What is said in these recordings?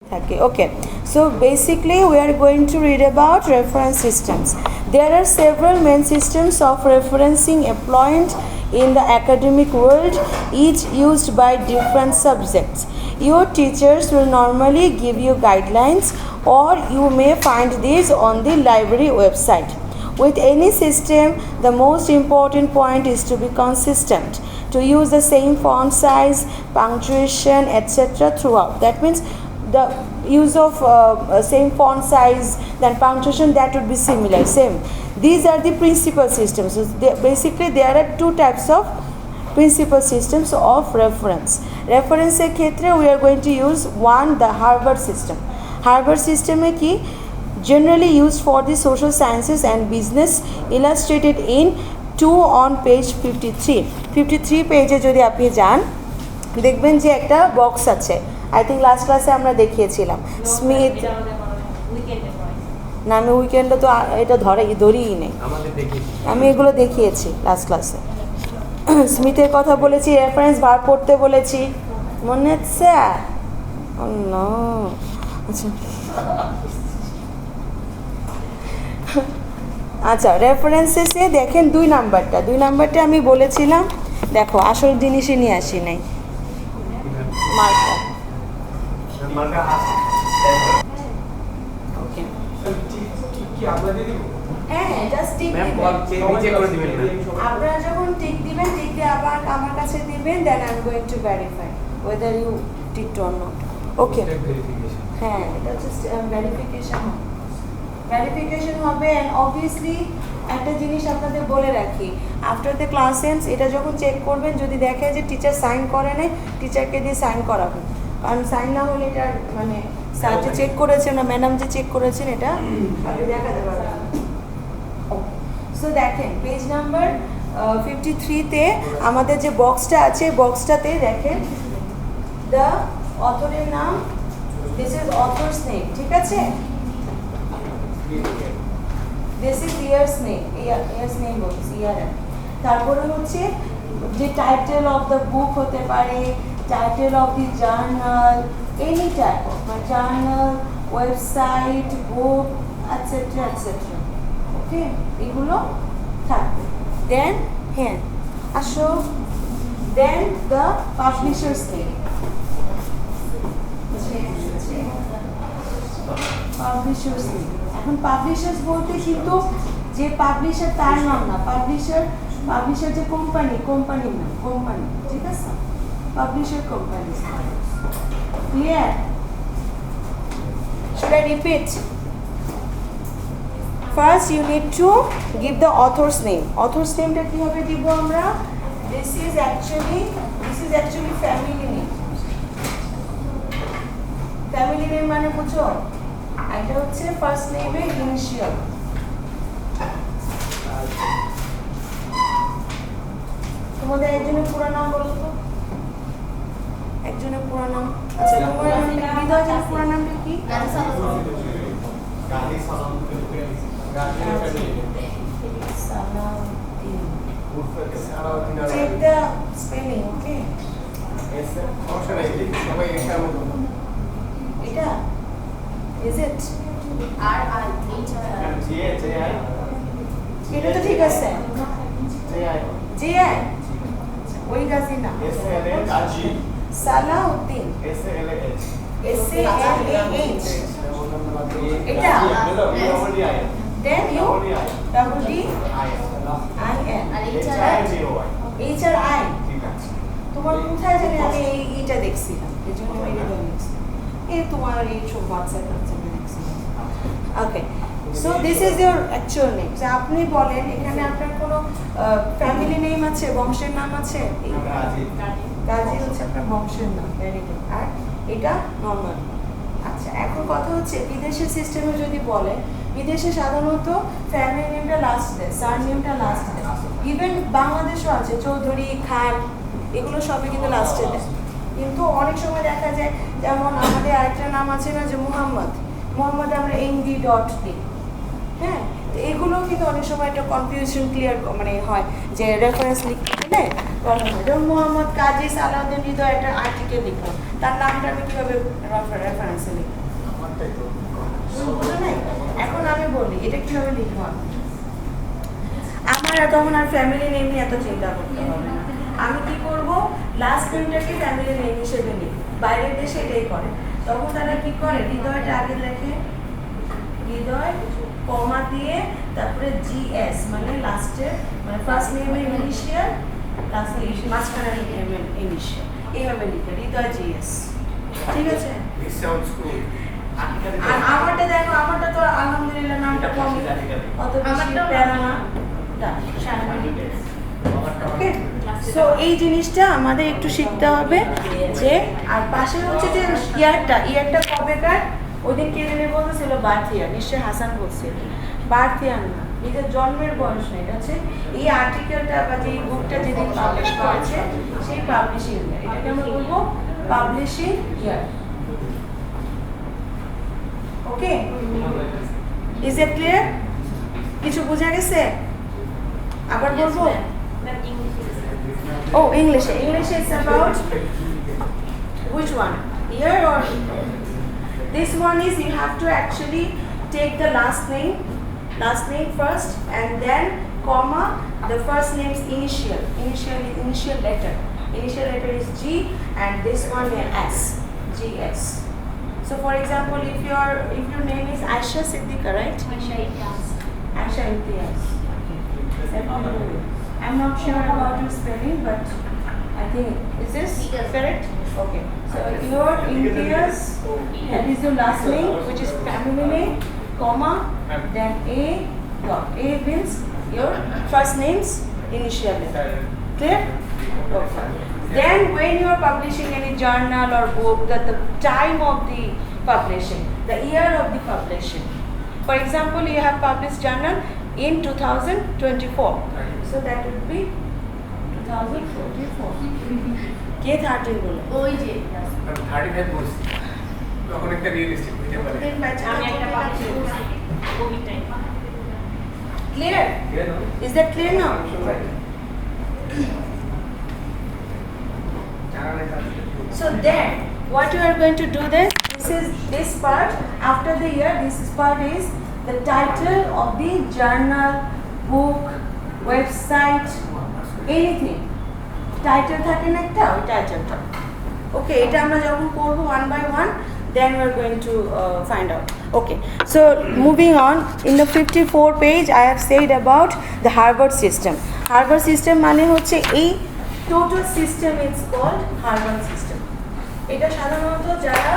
Okay, so basically we are going to read about reference systems. There are several main systems of referencing employed in the academic world, each used by different subjects. Your teachers will normally give you guidelines, or you may find these on the library website. With any system, the most important point is to be consistent, to use the same font size, punctuation, etc. throughout. That means the use of same font size, then punctuation, that would be similar, same. These are the principal systems. So basically there are two types of principal systems of reference. Reference ক্ষেত্রে we are going to use one, the Harvard system. Harvard system কি generally used for the social sciences and business, illustrated in 2 on page 53 পেজে যদি আপনি যান দেখবেন যে একটা box আছে। আই থিঙ্ক লাস্ট ক্লাসে আমরা দেখিয়েছিলাম স্মিথ না, আমি উইকেন্ডে তো এটা ধরিই নেই, আমি এগুলো দেখিয়েছি লাস্ট ক্লাসে। স্মিথের কথা বলেছি, রেফারেন্স বার পড়তে বলেছি, মনে হচ্ছে? আচ্ছা আচ্ছা, রেফারেন্সেসে দেখেন 2 নাম্বারটা আমি বলেছিলাম। দেখো আসল জিনিসই নিয়ে আসি নাই, মার্কার। ওকে, হ্যাঁ জাস্ট টিক দিবেন। আপনারা যখন টিক দিবেন, টিক দিয়ে আবার আমার কাছে দিবেন, then I am going to verify whether you ticked or not. Okay, হ্যাঁ এটা জাস্ট ভেরিফিকেশন হবে। অ্যান্ড অবভিয়াসলি একটা জিনিস আপনাদের বলে রাখি, আফটার দ্য ক্লাস এন্ডস এটা যখন চেক করবেন, যদি দেখে যে টিচার সাইন করে নাই, টিচারকে দিয়ে সাইন করাবেন, কারণ সাইন না হলে এটা মানে স্যার যে চেক করেছেন না ম্যাডাম যে চেক করেছেন এটা আপনি দেখাতে পারবেন। সো দেখেন পেজ নাম্বার 53-তে আমাদের যে বক্সটা আছে, বক্সটাতে দেখেন দ্য অথরের নাম, দিস ইজ অথরস নেম, ঠিক আছে? This is years name, years name বলছি, ইয়ার। তারপরে হচ্ছে যে টাইটেল অফ দ্য বুক হতে পারে, title of the journal, any type of journal, website, book, etcetera etcetera. Okay, এগুলো থাকবে। দেন হ্যাঁ আসো, then the publishers name, publishers name. এখন পাবলিশার্স বলতে কিন্তু যে পাবলিশার তার নাম না, পাবলিশার যে কোম্পানির নাম, কোম্পানি, ঠিক আছে? Publisher company. Clear? Should I repeat? First you need to give the author's name. Author's name টা কিভাবে দিব আমরা? This is actually family name. Family name মানে বুঝো? এটা হচ্ছে ফার্স্ট নেমের ইনিশিয়াল। তোমাদের একজনের পুরো নাম বলো তো, একজনের পুরো নাম। আচ্ছা, তোমার হৃদয়ের পুরো নামটা কি? Check the spelling, okay? এটা is it R-I-H-I-R? এটা তো ঠিক আছে। J-I ওই গাজি না, সালাউদ্দিন, S-A-L-A-H, এটা then you double D-I-N H-R-I। তোমার কোথায় জানি আমি এইটা দেখছিলাম, এই জন্য আমি এটা দেখছি। তোমার এই সব হোয়াটসঅ্যাপ আছে দেখছি। Okay, so this is your actual name. যে আপনি বলেন এখানে আপনার কোনো ফ্যামিলি নেম আছে, বংশের নাম আছে? গাজী হচ্ছে আপনার বংশের নাম, ভেরি গুড। আর এটা নর্মাল। আচ্ছা, এখন কথা হচ্ছে বিদেশের সিস্টেমে যদি বলে, বিদেশে সাধারণত ফ্যামিলি নেমটা লাস্ট দেয়, সার নেমটা লাস্ট দেয়। ইভেন বাংলাদেশও আছে, চৌধুরী, খান, এগুলো সবই কিন্তু লাস্টে দেয়। কিন্তু অনেক সময় দেখা যায়, যেমন আমাদের আরেকটা নাম আছে না যে মোহাম্মদ, আমরা এমডি ডট দিই, হ্যাঁ, তো এগুলোও কিন্তু অনেক সময় একটা কনফিউশন ক্লিয়ার মানে হয় যে রেফারেন্স লিখতে গেলে প্রবলেম হয়। যেমন মোহাম্মদ কাজী সালাউদ্দিন হৃদয় একটা আর্টিকেল লিখলাম, তার নামটা আমি কীভাবে রেফারেন্সে লিখব? নাই। এখন আমি বলি এটা কীভাবে লিখবো? আমার তখন আর ফ্যামিলি নেম নিয়ে এত চিন্তা করতে হবে না। আমি কি করব, লাস্ট নেমটাকে ফ্যামিলি নেম হিসেবে নিই। বাইরের দেশে এটাই করে। তখন তারা কি করে, হৃদয়টা আগে লেখে, হৃদয় কমা দিয়ে তারপরে জিএস মানে লাস্টের মানে ফার্স্ট নেমের ইনিশিয়াল লাস্টে মাঝখানে নেমের ইনিশিয়াল, এইভাবে লিখে হৃদয় জিএস। ঠিক আছে? আর আমারটা দেখো, আমারটা তো আলহামদুলিল্লাহ নামটা কম, অত বেশি প্যারা না। ওকে, সো এই জিনিসটা আমাদের একটু শিখতে হবে যে, আর পাশে হচ্ছে যে ইয়ারটা কবেকার, ওই দিন কে জেনে বলতেছিল বার্থ ইয়ার, নিশ্চয়ই হাসান বলছিল। বার্থ ইয়ার না, নিজের জন্মের বয়স না, এটা হচ্ছে এই আর্টিকেলটা বা যে বুকটা যেদিন পাবলিশ করেছে সেই পাবলিশিং ইয়ার, এটাকে আমরা বলবো publishing year. Okay, is it clear? কিছু বোঝা গেছে? আবার বলবো? Oh, English is about which one? Year or this one is you have to actually take the last name first and then comma the first name's initial letter. Initial letter is G and this one is S, GS. So for example, if your name is Aisha Siddiqa, right? Aisha Imtiaz. I'm not sure about your spelling, but I think, is this correct? Okay. So your Imtiaz, that is your last name, which is family name, comma, then A dot. A means your first name's initial letter. Clear? Okay. Then when you are publishing any journal or book, that the time of the publishing, the year of the publishing. For example, you have published journal in 2024. So that would be 2024. কে 13 বলে? ওই যে 35 বলছি। তখন একটা realistic হইতে পারে। আমি একটা পাচ্ছি Covid time. Clear? Is that clear now? So then what you are going to do this part after the year, this part is the title of the journal, book, website, anything. Title থাকে না একটা, ওই টাইটেলটা। ওকে, এটা আমরা যখন করব one by one, then we are going to find out. Okay, so moving on, in the 54 page I have said about the Harvard system. Harvard system মানে হচ্ছে এই total system is called Harvard system. এটা সাধারণত যারা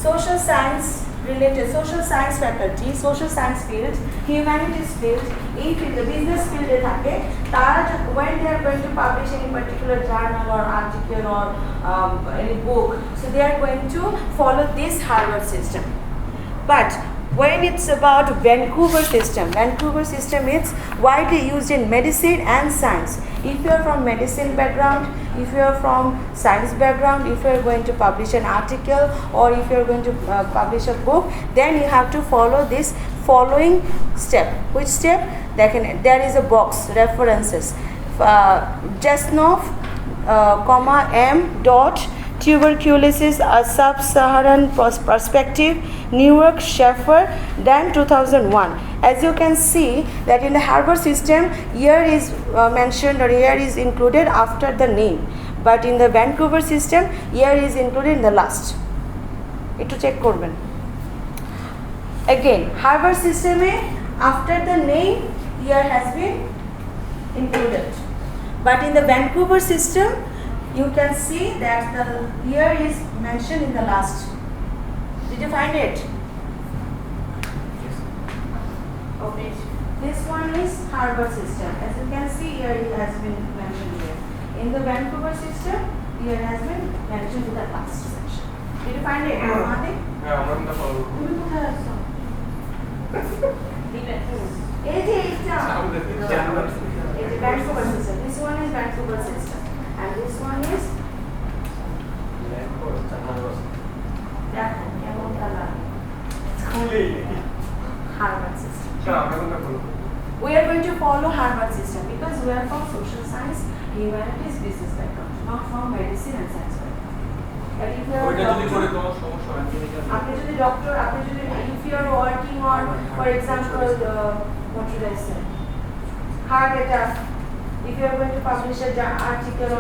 social science related, social science faculty, social science field, humanities field, এই field, business field এ থাকে, তারা when they are going to publish any particular journal or article or any book, so they are going to follow this Harvard system. But when it's about Vancouver system is widely used in medicine and science. If you are from medicine background, if you are from science background, if you are going to publish an article or if you are going to publish a book, then you have to follow this following step. Which step? There is a box, references. Jasnov, M. Tuberculosis, a sub-Saharan perspective, Newark, Schaeffer, then 2001. As you can see that in the Harvard system, year is mentioned or year is included after the name. But in the Vancouver system, year is included in the last. It to check korben. Again, Harvard system after the name, year has been included. But in the Vancouver system, you can see that the year is mentioned in the last. Did you find it? Okay. This one is Harvard system. As you can see, year has been mentioned here. In the Vancouver system, year has been mentioned in the last section. Did you find it? Madi? Yeah, I'm the follow. Vancouver system. This one is Vancouver system. And this one is Harvard system. We are going to follow Harvard system because we are from social science, humanities, business background, not from medicine and science background. But if you are doctor, if you are working on, for example, what should I say, heart attack, if you are going to publish an article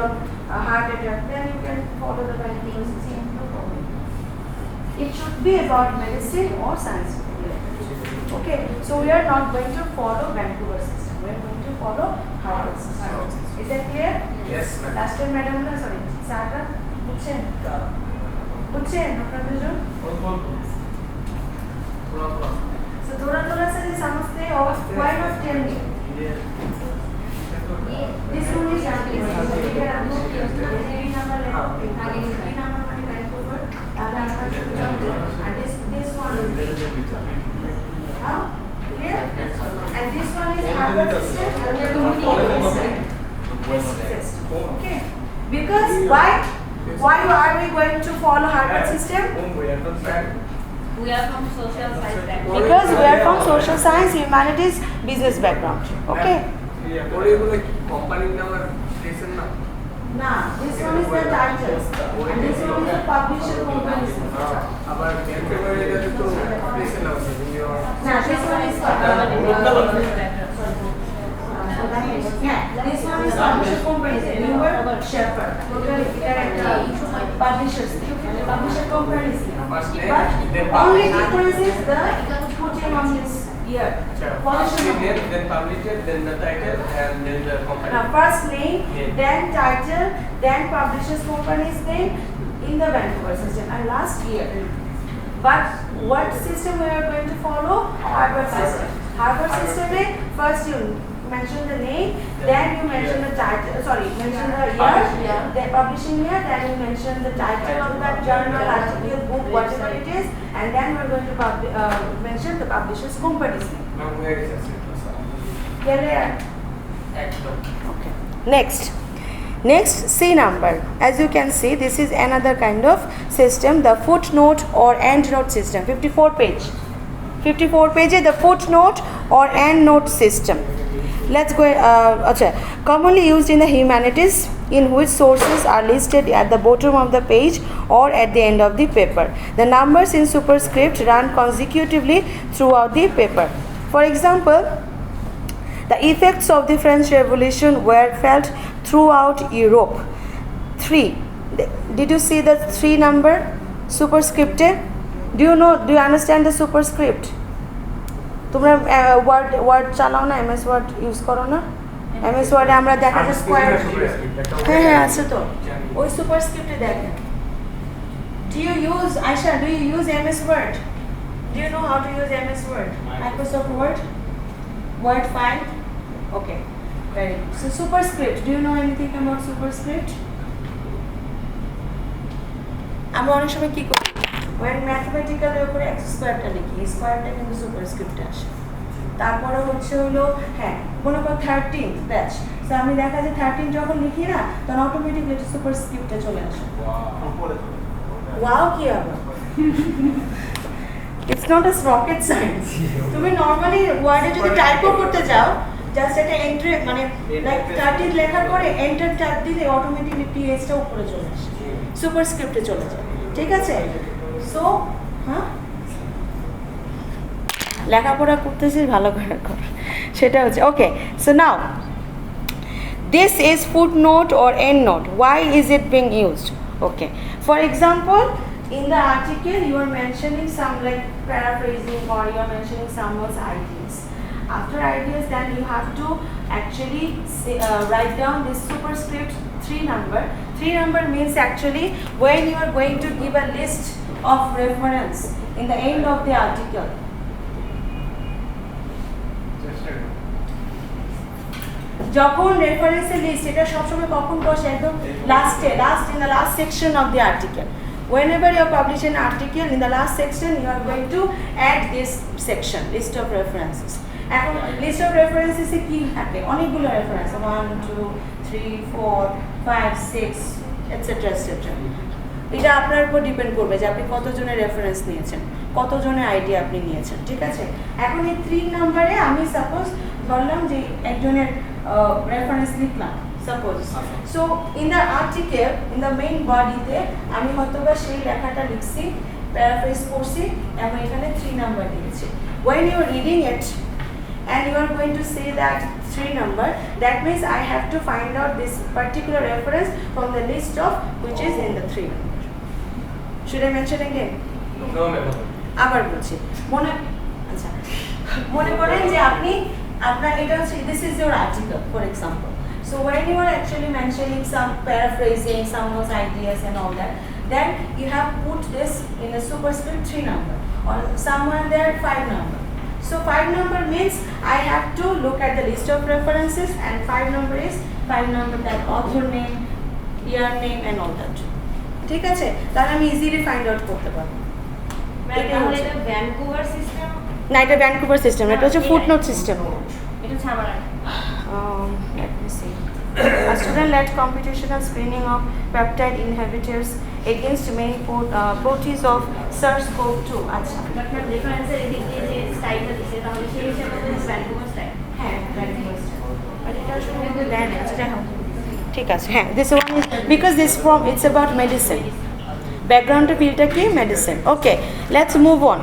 on heart attack, then you can follow the Vancouver system. No problem. It should be about medicine or science. Okay, so we are not going to follow Vancouver system. We are going to follow Harvard system. Is that clear? Yes, ma'am. Last time, madam, sorry, Sarah, বুঝছেন? আপনাদের জন্য? So थोड़ा से समझते हो, why not tell me? This one is Vancouver. And this one is clear? And this one is Harvard system and we are going to follow this system. Okay. Because why are we going to follow Harvard system? We are from social science background. Because we are from social science, humanities, business background. Okay? Nah, this one is the titles and this one is the publisher companies. Nah, this one is this one is publisher companies. Newer Shepherd. Publishers. Publisher companies. But only difference is the putting on this year. Then publisher, then the title, and then the company. Now, first name, then title, then publishers company's name in the Vancouver system, and last year. But what system we are going to follow? Harvard system. Harvard system is first you mention the name, then you mention the title, mention the year, then publishing year, then you mention the title of that journal, article, book, whatever it is, and then we are going to mention the publisher's company's name. Now where is Clear? Okay. Next, C number. As you can see, this is another kind of system, the footnote or endnote system. 54 page. 54 page is the footnote or endnote system. Let's go. Commonly used in the humanities, in which sources are listed at the bottom of the page or at the end of the paper. The numbers in superscript run consecutively throughout the paper. For example, the effects of the French Revolution were felt throughout Europe. 3. Did you see the 3 number superscript? Do you understand the superscript? তোমরা word চালাও না, MS word use করো না? MS ওয়ার্ডে আমরা দেখা যায় square, হ্যাঁ আছে তো, ওই সুপারস্ক্রিপ্টে দেখেন। Do you use MS Word? Do you know how to use MS Word? Microsoft Word? Word file? Okay, very good. So superscript, do you know anything about superscript? আমরা অনেক সময় কি করি, when mathematical এর উপরে x স্কয়ারটা লিখি, স্কয়ারটা কিন্তু সুপারস্ক্রিপ্টে আসে। তারপরে হলো হ্যাঁ মনে করো 13 ব্যাচ, সো আমি দেখা যায় 13 যখন লিখি না তখন অটোমেটিক্যালি এটা সুপারস্ক্রিপ্টে চলে আসে। ওয়াও কি আবার, it's not a rocket science. তুমি নরমালি ওয়ার্ডে যদি টাইপও করতে যাও, জাস্ট একটা এন্ট্রি মানে লাইক 13 লেখার পরে এন্টার ট্যাব দিলে অটোমেটিক্যালি টিএসটা উপরে চলে আসে, সুপারস্ক্রিপ্টে চলে যায়। ঠিক আছে? সো লেখাপড়া করতেছিস ভালো করে কর, সেটা হচ্ছে okay. So now this is footnote or endnote. Why is it being used? Okay, for example, in the article you are mentioning some like paraphrasing or you are mentioning someone's ideas. After ideas, then you have to actually write down this superscript 3 number. 3 number means actually when you are going to give a list of reference in the end of the article. যখন রেফারেন্সের list এটা সবসময় কখন বসে, একদম last in the last section of the article. Whenever you publish an article, in the last section you are going to add this section, list of references. এখন list of references এ কি থাকে, অনেকগুলো reference, 1 2 3 4 5 6 etc etc. এটা আপনার উপর depend করবে যে আপনি কতজনের রেফারেন্স নিয়েছেন, কতজনের আইডিয়া আপনি নিয়েছেন, ঠিক আছে। এখন এই 3 নম্বরে আমি সাপোজ ধরলাম যে একজনের রেফারেন্স লিখলাম suppose. So in the article in the main বডিতে আমি হয়তো বা সেই লেখাটা লিখছি, প্যারাফ্রেজ করছি এবং এখানে 3 নাম্বার দিয়েছি। When you are reading it and you are going to say that 3 number, that means I have to find out this particular reference from the list of which is in the 3 number. Should I mention again? No, ma'am. আবার বলছি, মনে করেন যে আপনি আপনার এটা হচ্ছে this is your article for example. So when you are actually mentioning some paraphrasing, someone's ideas and all that, then you have put this in a superscript 3 number or somewhere there 5 number. So 5 number means I have to look at the list of references and 5 number is 5 number that author name, year name and all that. ঠিক আছে, তাহলে আমি easily find out করতে পারবো। তাহলে এটা Vancouver system না, এটা ভ্যানকুভার সিস্টেম, এটা হচ্ছে ফুটনোট সিস্টেম। এটা ছাড়া Let me see. A student-led computational screening of peptide inhibitors against many proteins of SARS-CoV-2. আচ্ছা, আপনার রেফারেন্সের এদিক দিয়ে যে স্টাইলটা দিছে তাহলে সেই হিসাবে ভ্যানকুভার স্টাইল। হ্যাঁ ভ্যানকুভার স্টাইল, বাট এটা আসলে কিন্তু দেন এটা ঠিক আছে। হ্যাঁ, this one is because this from it's about medicine. Background field কি medicine. Okay, let's move on.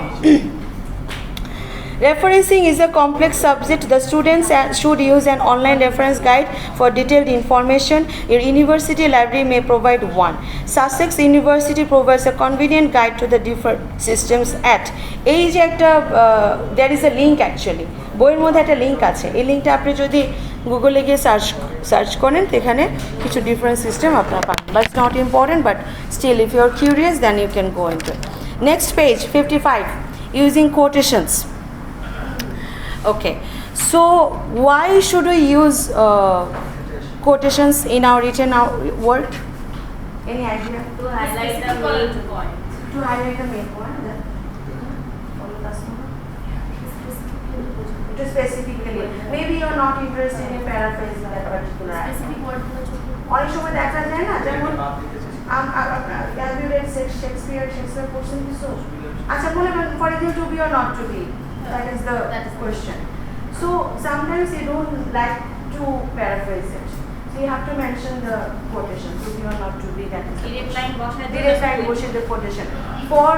Referencing is a complex subject. The students should use an online reference guide for detailed information. Your university library may provide one. Sussex University provides a convenient guide to the different systems at এই যে একটা there is a link actually, বইয়ের মধ্যে একটা link আছে, এই লিঙ্কটা আপনি যদি গুগলে গিয়ে সার্চ করেন এখানে কিছু ডিফারেন্ট সিস্টেম আপনারা পাবেন, but it's not important, but still if you are curious then you can go into it. Next page 55, using quotations. Okay, so why should we use quotations in our written work? Any idea? To highlight the main point. To highlight the main point. To specifically, maybe you are not interested in paraphrasing that particular Specific word অনেক সময় দেখা যায় না, যেমন have you read Shakespeare পড়ছেন কিছু? আচ্ছা বলে for you to be or not to be, that is the question. So sometimes you don't like to paraphrase it, so you have to mention the quotation, to be or not to be, that is direct line বসে the quotation for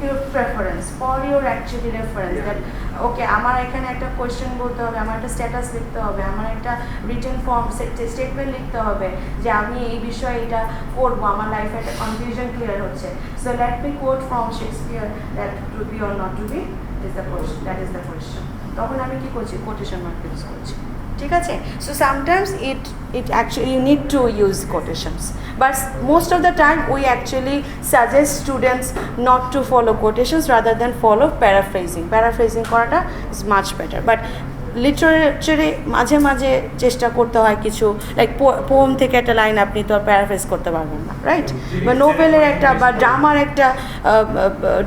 your preference, for your actually reference, that okay আমার এখানে একটা question বলতে হবে, আমার একটা status লিখতে হবে, আমার একটা রিটেন ফর্ম স্টেটমেন্ট লিখতে হবে যে আমি এই বিষয়ে এটা করবো, আমার লাইফে একটা কনফিউশন ক্লিয়ার হচ্ছে, so let me quote from Shakespeare that to be or not to be is the question, that is the question. তখন আমি কি করছি, কোটেশন মার্ক ইউজ করছি, ঠিক আছে। So sometimes it actually you need to use quotations, but most of the time we actually suggest students not to follow quotations rather than follow paraphrasing করাটা is much better, but লিটারেচারে মাঝে মাঝে চেষ্টা করতে হয় কিছু, লাইক পোয়েম থেকে একটা line আপনি তো প্যারাফ্রেজ করতে পারবেন না, রাইট, বা নোভেলের একটা বা ড্রামার একটা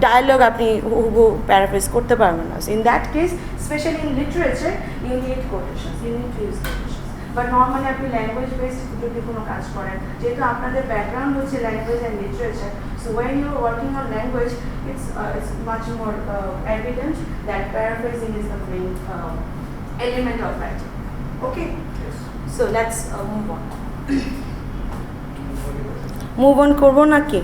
ডায়ালগ আপনি হুবহু প্যারাফ্রেজ করতে পারবেন না। In that case specially in literature you need quotations, you need to use quotations. But normally আপনি ল্যাঙ্গুয়েজ বেসড যদি কোনো কাজ করেন, যেহেতু আপনাদের ব্যাকগ্রাউন্ড হচ্ছে language and literature, so when you are working on language, it's much more evident that paraphrasing is the main element of writing. Okay, so let's move on. Move on করবো নাকি?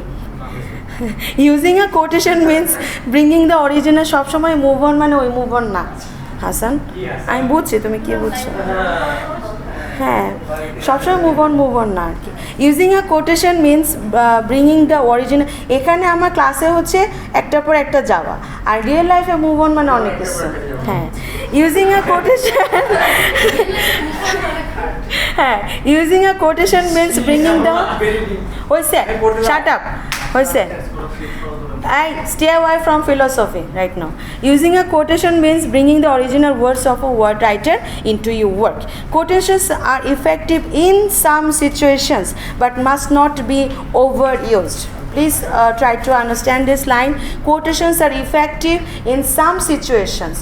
Using a quotation means bringing the original, সব সময় move on মানে ওই move on না হাসান, আমি বুঝছি তুমি কি বুঝছো, হ্যাঁ সবসময় মুভ অন না আর কি। Using a quotation means bringing the original, এখানে আমার ক্লাসে হচ্ছে একটার পর একটা যাওয়া, আর রিয়েল লাইফে মুভ অন মানে অনেক কিছু। হ্যাঁ, ইউজিং আ কোটেশন, হ্যাঁ using a quotation means bringing the, হয়েছে শাট আপ, হয়েছে, I stay away from philosophy right now. Using a quotation means bringing the original words of a word writer into your work. Quotations are effective in some situations but must not be overused. Please try to understand this line. Quotations are effective in some situations,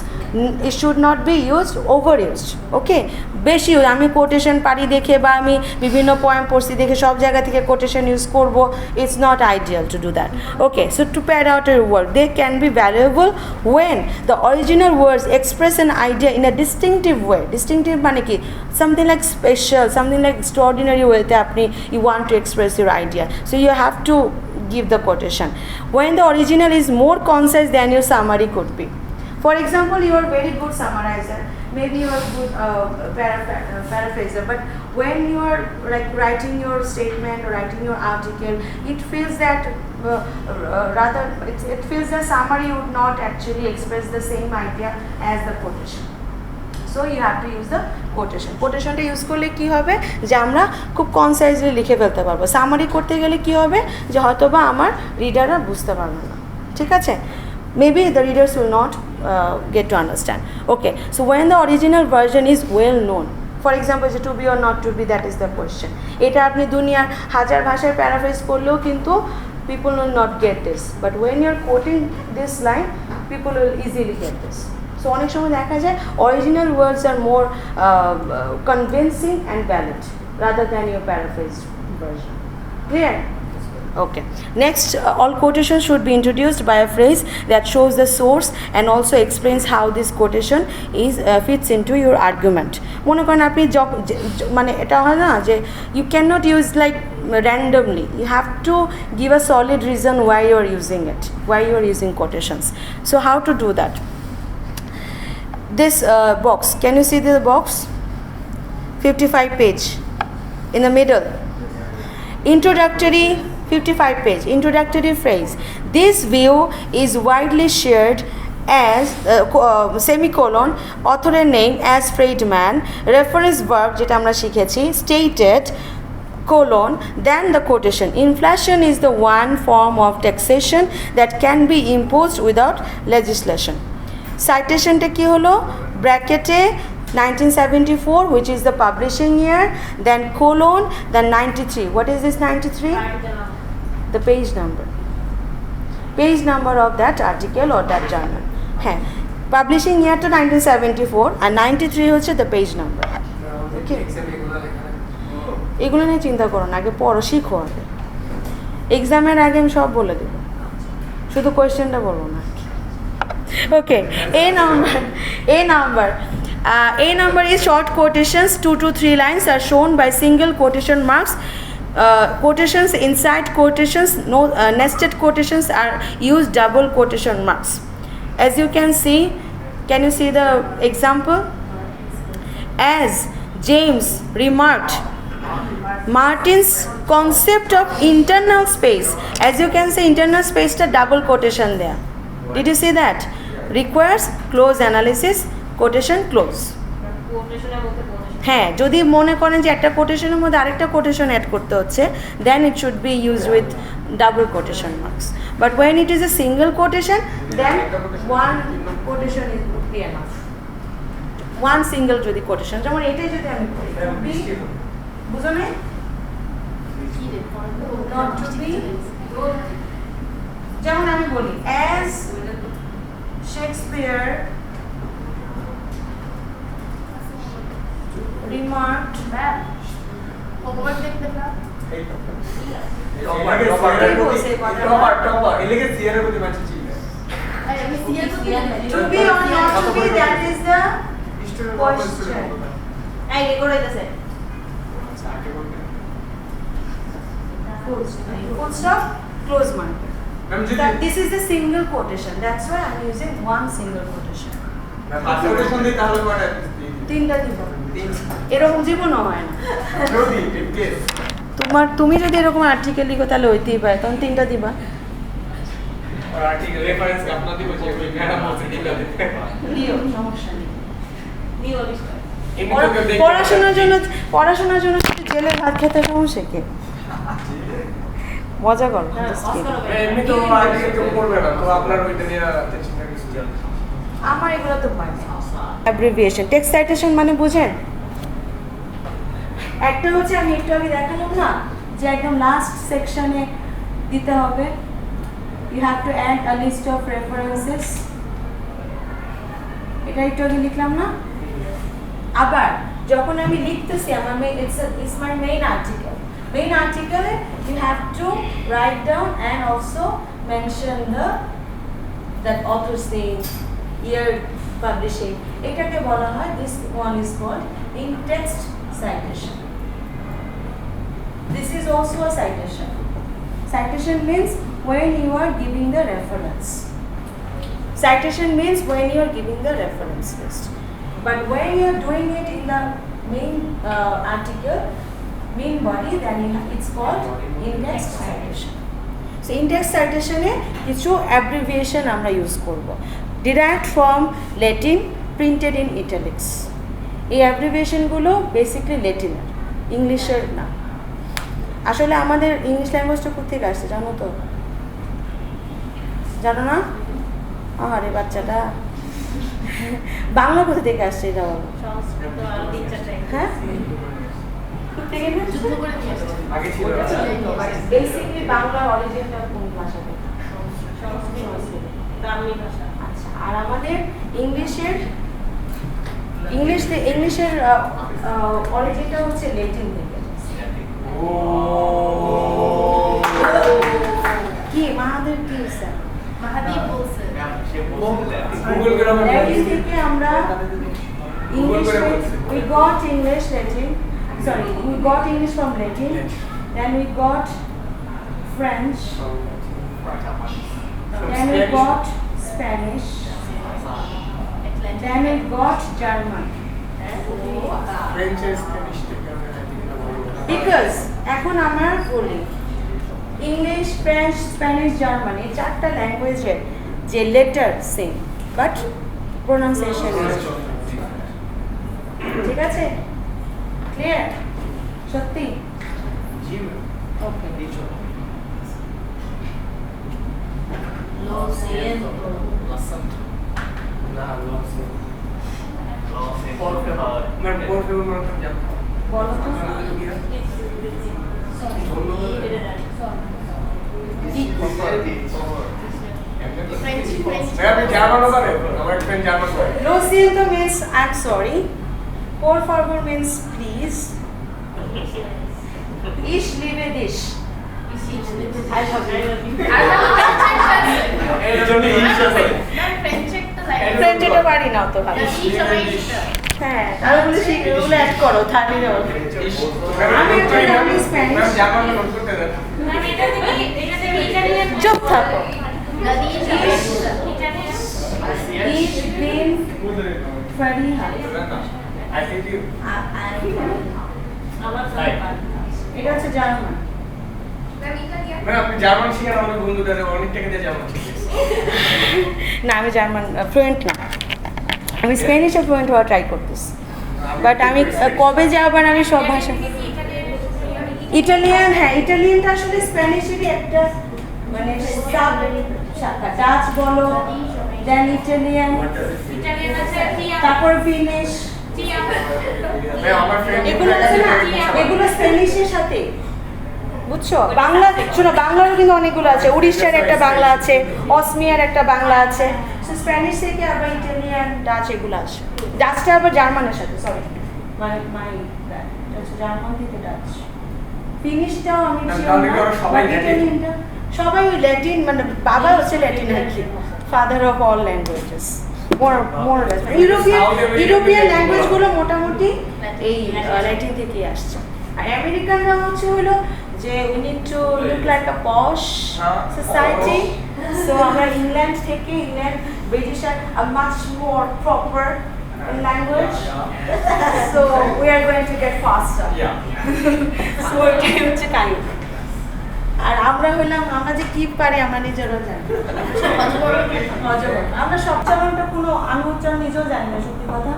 it should not be used overused. Okay, বেশি আমি quotation পারি দেখে বা আমি বিভিন্ন point পড়ছি দেখে সব জায়গা থেকে কোটেশন ইউজ করব, it's not ideal to do that. Okay, so to pad out your work, they can be valuable when the original words express an idea in a distinctive way. Distinctive মানে কি, something like special, something like extraordinary way তে আপনি you want to express your idea, so you have to give the quotation. When the original is more concise than your summary could be. For example, you are very good summarizer, maybe you are good paraphraser, but when you are like writing your statement or writing your article, it feels that rather it feels the summary would not actually express the same idea as the quotation. So you have to use the quotation. কোটেশনটা use করলে কি হবে যে আমরা খুব কনসাইজলি লিখে ফেলতে পারবো। সামারি করতে গেলে কি হবে যে হয়তোবা আমার রিডাররা বুঝতে পারবে না, ঠিক আছে, maybe the readers will not get to understand. Okay, so when the original version is well known, for example, is it to be or not to be, that is the question. এটা আপনি দুনিয়ার হাজার ভাষায় paraphrase করলেও কিন্তু people will not get this, but when you are quoting this line, people will easily get this. So অনেক সময় দেখা যায় original words are more convincing and valid rather than your paraphrased version. Clear? Okay. Next, all quotations should be introduced by a phrase that shows the source and also explains how this quotation is fits into your argument. মনে করেন আপনি মানে এটা হয় না যে you cannot use like randomly. You have to give a solid reason why you are using it, why you are using quotations. So how to do that? This box, can you see the box? 55 page in the middle. Introductory, 55 page, introductory phrase. This view is widely shared as semicolon, author name as Friedman, reference verb যেটা আমরা শিখেছি, stated, colon, then the quotation. Inflation is the one form of taxation that can be imposed without legislation. Citationটা কি হলো, ব্র্যাকেটে 1974, which is the publishing year, then colon, then 93. What is this 93? The page number of that article or that journal. হ্যাঁ, publishing ইয়ারটা 1974 আর 93 হচ্ছে the page number. ওকে, এগুলো নিয়ে চিন্তা করো না, আগে পড়ো, শিখো আগে, এক্সামের আগে আমি সব বলে দেবো, শুধু কোয়েশ্চেনটা বলবো না। Okay, A number is short quotations, 2 to 3 lines are shown by single quotation marks. Quotations inside quotations, no nested quotations are used double quotation marks. As you can see, can you see the example? As James remarked, Martin's concept of internal space, as you can see, internal space ta double quotation there. Did you see that? Requires close analysis, quotation close. হ্যাঁ, যদি মনে করেন যে একটা কোটেশনের মধ্যে আরেকটা quotation add করতে হচ্ছে, then it should be used with double quotation marks. But when it is a single quotation, then one quotation is would be enough. One single যদি কোটেশন, যেমন এটাই যদি আমি বলি, বুঝো না, not to be, যেমন আমি বলি as Shakespeare remarked, to be or not to be, that is the question. Full stop, close marker. This is the single quotation, that's why I am using one single quotation. তিনটা দিব, এরকম জীবনও হয় না। তুমি যদি এরকম আর্টিকেল লিখো তাহলে ওইতেই পায়, তখন তিনটা দিবা। পড়াশোনার জন্য জেলের ভাত খেতে সমস্যা কি, মজা করো। আমার এগুলো তো পাই। অ্যাব্রিভিয়েশন, টেক্সট সাইটেশন মানে বুঝেন, একটা হচ্ছে আমি একটু আগে দেখালাম না যে একদম লাস্ট সেকশনে দিতে হবে, you have to add a list of references, এটা একটু আগে লিখলাম না? আবার যখন আমি লিখতেছি আমার it's my main article. Main article you have to write down and also mention that author's name, year publishing. এটাকে বলা হয়, this one is called in text citation. This is also a citation. Citation means when you are giving the reference. Citation means when you are giving the reference list. But when you are doing it in the main article, main body, then it's called in-text citation. So in-text citation e kichu abbreviation amra use korbo. Derived from Latin, printed in italics. এই abbreviation গুলো basically Latin, English এর না। আসলে আমাদের English ল্যাঙ্গুয়েজটা কোথেকে আসছে জানো তো? জানো না? আরে বাচ্চাটা বাংলা কোথা থেকে আসছে এটা বলো? সংস্কৃত আর তিন-চারটাই। হ্যাঁ? কোথেকে না? যুদ্ধ করে নিয়ে আসছে। আগে ছিল বেসিক্যালি বাংলার অরিজিনটা কোন ভাষা থেকে? সংস্কৃত গ্রামীণ ভাষা। আচ্ছা, আর আমাদের ইংলিশের অরিজিনটা হচ্ছে ল্যাটিন থেকে। কি মাহাদের কি স্যার? মাহাদীপ বলছে। গুগল গ্রামার ল্যাটিন থেকে আমরা English we got English Latin, sorry, we got English from Latin, then we got French, then we got Spanish, then we got German. French আর স্প্যানিশ থেকে আমরা Because এখন আমরা বলি ইংলিশ, ফ্রেঞ্চ, স্প্যানিশ, জার্মান এই চারটা ল্যাঙ্গুয়েজের যে লেটার সেম বাট প্রোনাউন্সিয়েশন ঠিক আছে? ক্লিয়ার? সত্যি? জি ওকে। Lo siento. না লস মানে কোন ফেভার জানো বলো তো। আমি জার্মানও পারে আমার ফ্রেন্ড জার্মান পারে Lo siento means I'm sorry. Por favor means please. Ich liebe dich. I love you. এর জন্য ইংলিশ আছে ফ্রেঞ্চ এটা পারি না তো ভালো। হ্যাঁ, তাহলে বলে সেগুলো অ্যাড করো থালি দাও। আমি স্প্যানিশ জার্মান নোট করতে দেন চুপ থাকো। Ich bin Fariha. I hate you এটা হচ্ছে জার্মান। মানে আপনি জার্মান শিখেন আমাদের বন্ধুদের অনেক টাকা দিয়ে জার্মান শিখেছে না আমি জার্মান ফ্লুয়েন্ট না, আমি স্প্যানিশে ফ্লুয়েন্ট হওয়া ট্রাই করতেছি, বাট আমি কবে যে আবার আমি সব ভাষা ইটালিয়ান, হ্যাঁ ইটালিয়ানটা আসলে স্প্যানিশেরই একটা মানে সাব শাখা। ডাচ বলো, দেন ইটালিয়ান, তারপর ফিনিশ, আমার ফ্রেন্ড এগুলো আছে না, এগুলো স্প্যানিশের সাথে বুঝছো। বাংলা শোনো, বাংলারও কিন্তু অনেকগুলো আছে, উড়িষ্যার একটা বাংলা আছে, অসমিয়ার একটা বাংলা আছে, স্প্যানিশ থেকে আবার ইটালিয়ান, ডাচ এগুলো আছে। ডাচটা আবার জার্মানের সাথে, সরি জার্মান থেকে ডাচ। ফিনিশটাও আমি সবাই ওই ল্যাটিন, মানে বাবা হচ্ছে ল্যাটিন আর কি, father of all languages European ল্যাঙ্গুয়েজগুলো মোটামুটি এই ল্যাটিন থেকেই আসছে। আর আমেরিকানরা হচ্ছে হলো যে we need to look like a posh society, so আমরা ইংল্যান্ড থেকে, England British R much more proper language, so we are going to get faster. So এটাই হচ্ছে কাহিনী। আর আমরা হলাম, আমরা যে কি পারি আমরা নিজেরও জানি, আমরা সব চালানটা কোনো আমি উচ্চারণ নিজেও জানি না, সত্যি কথা।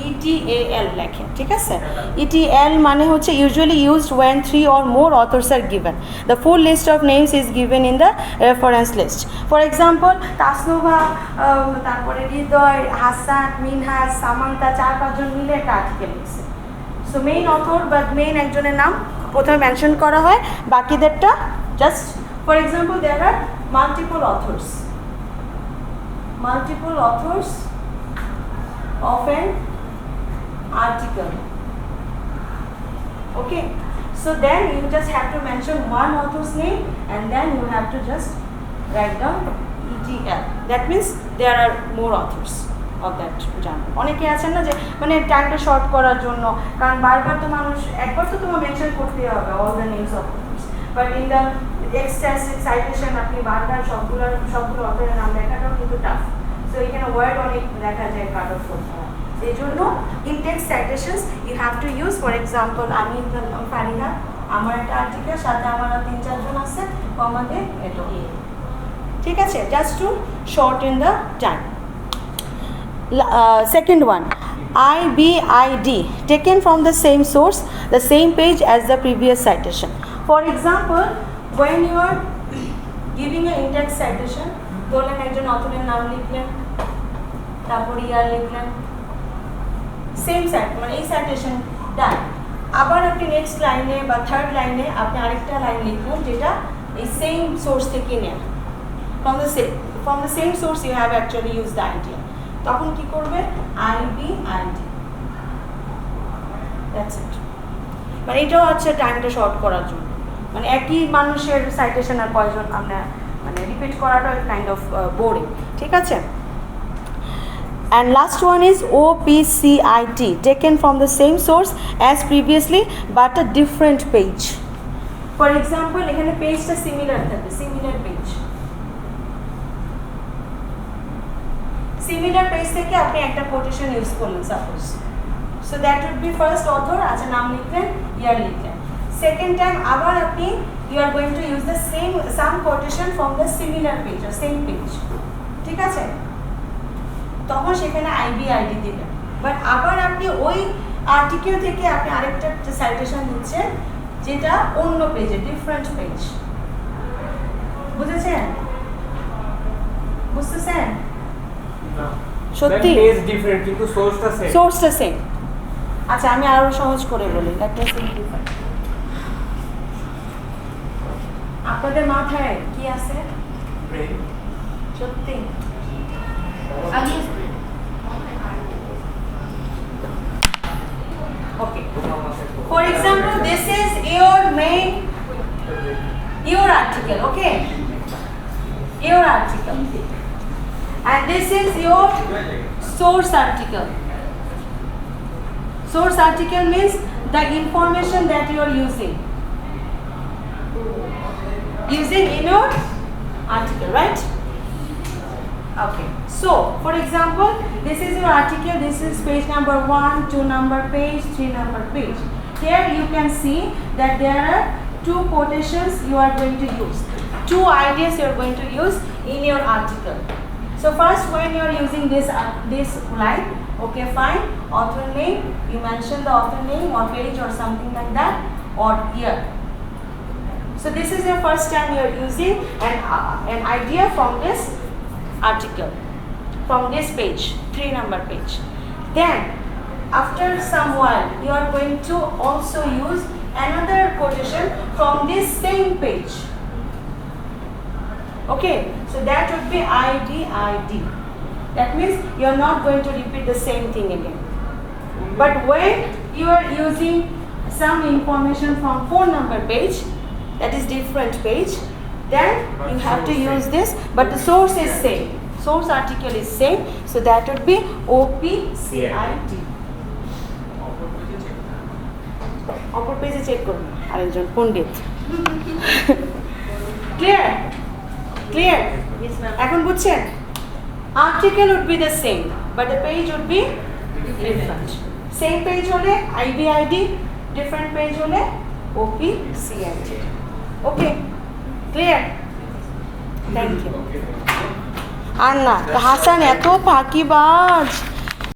ETAL লেখেন, ঠিক আছে? ETL মানে হচ্ছে usually used when 3 or more authors are given. The full list of names is given in the reference list. For example, Tasnuva, তারপরে হৃদয়, হাসান, মিনহাজ, সামান্তা 4-5 জন মিলে একটা আর্টিকেল লিখছে। সো মেইন অথর বা মেইন একজনের নাম প্রথমে মেনশন করা হয়, বাকিদেরটা just for example there are multiple authors of an article. Okay, so then you just have to mention one author's name and then you have to just write down ETL. That means there are more authors of that journal. অনেকে আছেন না যে মানে টাইমটা short করার জন্য, কারণ বারবার তো মানুষ একবার তো তোমার মেনশন করতে হবে all the names of authors, but in the extensive citation আপনি বারবার সবগুলো অথরের নাম লেখাটাও কিন্তু টাফ, সো এখানে ওয়ার্ড অনেক দেখা যায় কাট অফ করতে হয়। এই জন্য in text citations you have to use, for example আমি ফারিহা, আমার একটা আর্টিকেল সাথে আমার 3-4 জন আছে, কমাতে এটো, ঠিক আছে, just to shorten the time. Second one, IBID, taken from the same source, the same page as the previous citation. For example, when you are giving an in-text citation, ধরলেন একজন অথরের নাম লিখলেন, তারপর ইয়ার লিখলেন, সেম সাইট মানে এই citation ডান, আবার আপনি নেক্সট লাইনে বা থার্ড লাইনে আপনি আরেকটা লাইন লিখলেন যেটা এই সেম সোর্স থেকে নেয়া, from the same source you have actually used the idea, তখন কি করবে IBID, দ্যাটস ইট। মানে এটাও হচ্ছে টাইমটা শর্ট করার জন্য, মানে একই মানুষের সাইটেশন আর কয়জন আমরা মানে রিপিট করাটা কাইন্ড অফ বোরিং, ঠিক আছে। And last one is OPCIT, taken from the same source as previously but a different page. For example, এখানে পেজটা সিমিলার থাকবে, সিমিলার পেজ, সিমিলার পেজ থেকে আপনি একটা কোটেশন ইউজ করলেন suppose, so that would be first author, আচ্ছা নাম লিখলেন, ইয়ার লিখলেন, সেকেন্ড টাইম আবার আপনি you are going to use the same some quotation from the similar page আর সেম পেজ, ঠিক আছে, তখন সেখানে IBID দিবেন। বাট আবার আপনি ওই আর্টিকেল থেকে আপনি আরেকটা সাইটেশন দিচ্ছেন যেটা অন্য পেজে, ডিফারেন্ট পেজ, বুঝেছেন? বুঝতেছেন? সত্যি পেজ ডিফারেন্ট কিন্তু সোর্সটা সেম, সোর্সটা সেম। আচ্ছা আমি আরো সহজ করে বলি, লেট মি সিম্পলিফাই। আপনাদের মাথায় কি আছে? ব্রেন। সত্যি? Okay. For example, this is your article, okay? Your article. And this is your source article. Source article means the information that you are using in your article, right? Okay, so for example, this is your article, this is page number 1, 2 number page, 3 number page. Here you can see that there are 2 quotations you are going to use, 2 ideas you are going to use in your article. So first, when you are using this line, okay fine, author name, you mention the author name or page or something like that, or year. So this is your first time you are using an idea from this article, from this page, 3 number page. Then after some while you are going to also use another quotation from this same page, okay, so that would be IBID. That means you are not going to repeat the same thing again. But when you are using some information from 4 number page, that is different page, then you have to use this, but the source is same, source article is same, so that would be OPCIT. অপর পেজে check করুন, আরেকজন পণ্ডিত। Clear? Clear? এখন বুঝছেন? Article would be the same, but the page would be different. Same page হলে IBID, different page হলে OPCIT. Okay, clear? Thank you. আর না, হাসান এত ফাঁকিবাজ।